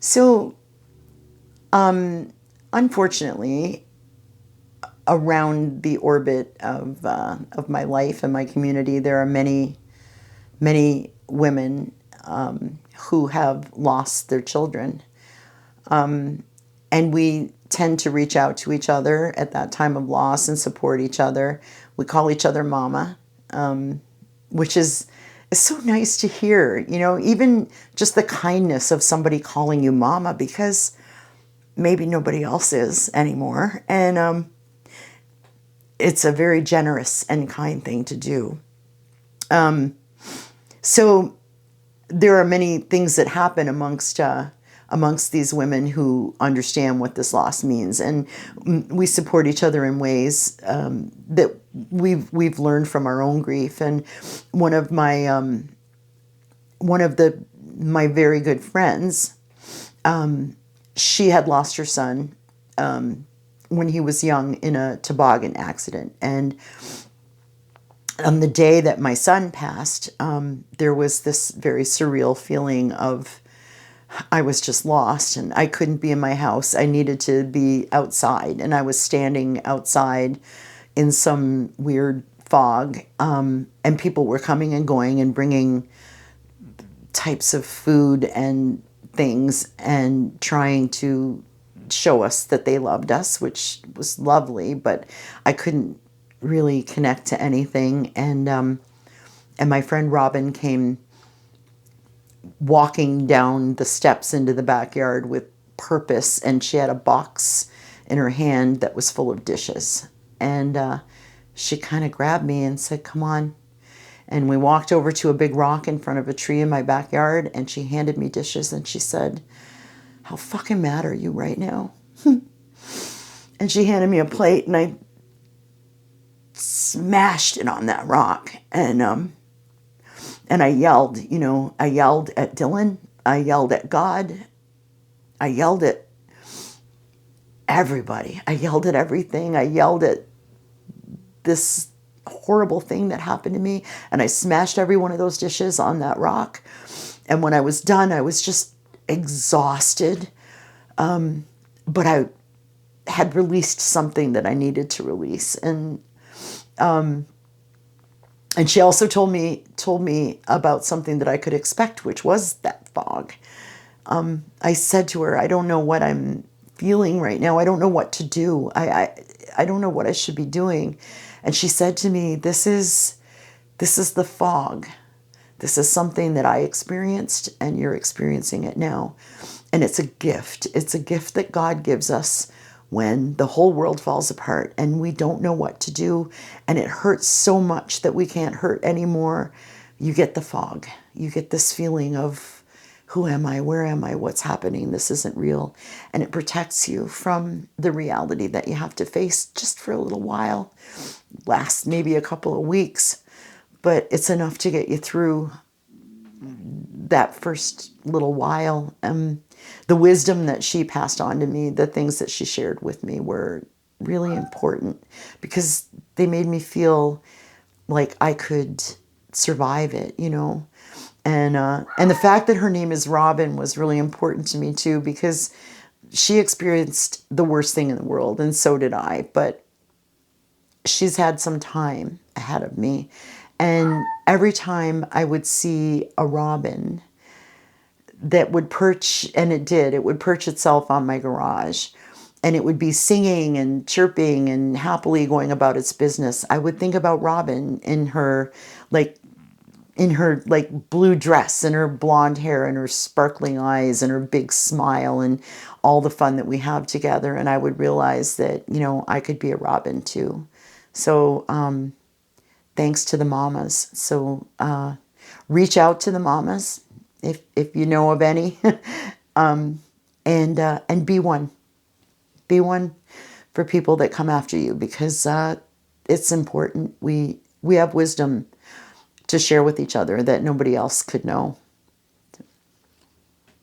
So, unfortunately, around the orbit of my life and my community, there are many women who have lost their children, and we tend to reach out to each other at that time of loss and support each other. We call each other mama, which is so nice to hear. Even just the kindness of somebody calling you mama, because maybe nobody else is anymore, and it's a very generous and kind thing to do. So there are many things that happen amongst these women who understand what this loss means, and we support each other in ways that we've learned from our own grief. And one of my very good friends, she had lost her son when he was young in a toboggan accident, and on the day that my son passed, there was this very surreal feeling of I was just lost and I couldn't be in my house. I needed to be outside, and I was standing outside in some weird fog, and people were coming and going and bringing types of food and things and trying to show us that they loved us, which was lovely, but I couldn't really connect to anything. And my friend Robin came walking down the steps into the backyard with purpose, and she had a box in her hand that was full of dishes. And she kind of grabbed me and said, "Come on." And we walked over to a big rock in front of a tree in my backyard, and she handed me dishes, and she said, "How fucking mad are you right now?" And she handed me a plate, and I smashed it on that rock. And I yelled, I yelled at Dylan, I yelled at God, I yelled at everybody, I yelled at everything, I yelled at this horrible thing that happened to me, and I smashed every one of those dishes on that rock. And when I was done, I was just exhausted, but I had released something that I needed to release. And she also told me about something that I could expect, which was that fog. I said to her, "I don't know what I'm feeling right now. I don't know what to do. I don't know what I should be doing." And she said to me, "This is the fog. This is something that I experienced, and you're experiencing it now. And it's a gift. It's a gift that God gives us when the whole world falls apart and we don't know what to do, and it hurts so much that we can't hurt anymore. You get the fog. You get this feeling of, who am I? Where am I? What's happening? This isn't real." And it protects you from the reality that you have to face just for a little while. Lasts maybe a couple of weeks, but it's enough to get you through that first little while. The wisdom that she passed on to me, the things that she shared with me, were really important because they made me feel like I could survive it, And the fact that her name is Robin was really important to me too, because she experienced the worst thing in the world, and so did I. But she's had some time ahead of me, and every time I would see a robin that would perch, and it would perch itself on my garage, and it would be singing and chirping and happily going about its business, I would think about Robin in her blue dress and her blonde hair and her sparkling eyes and her big smile and all the fun that we have together. And I would realize that, I could be a robin too. So thanks to the mamas. So reach out to the mamas if you know of any, and be one. Be one for people that come after you, because it's important. We have wisdom to share with each other that nobody else could know.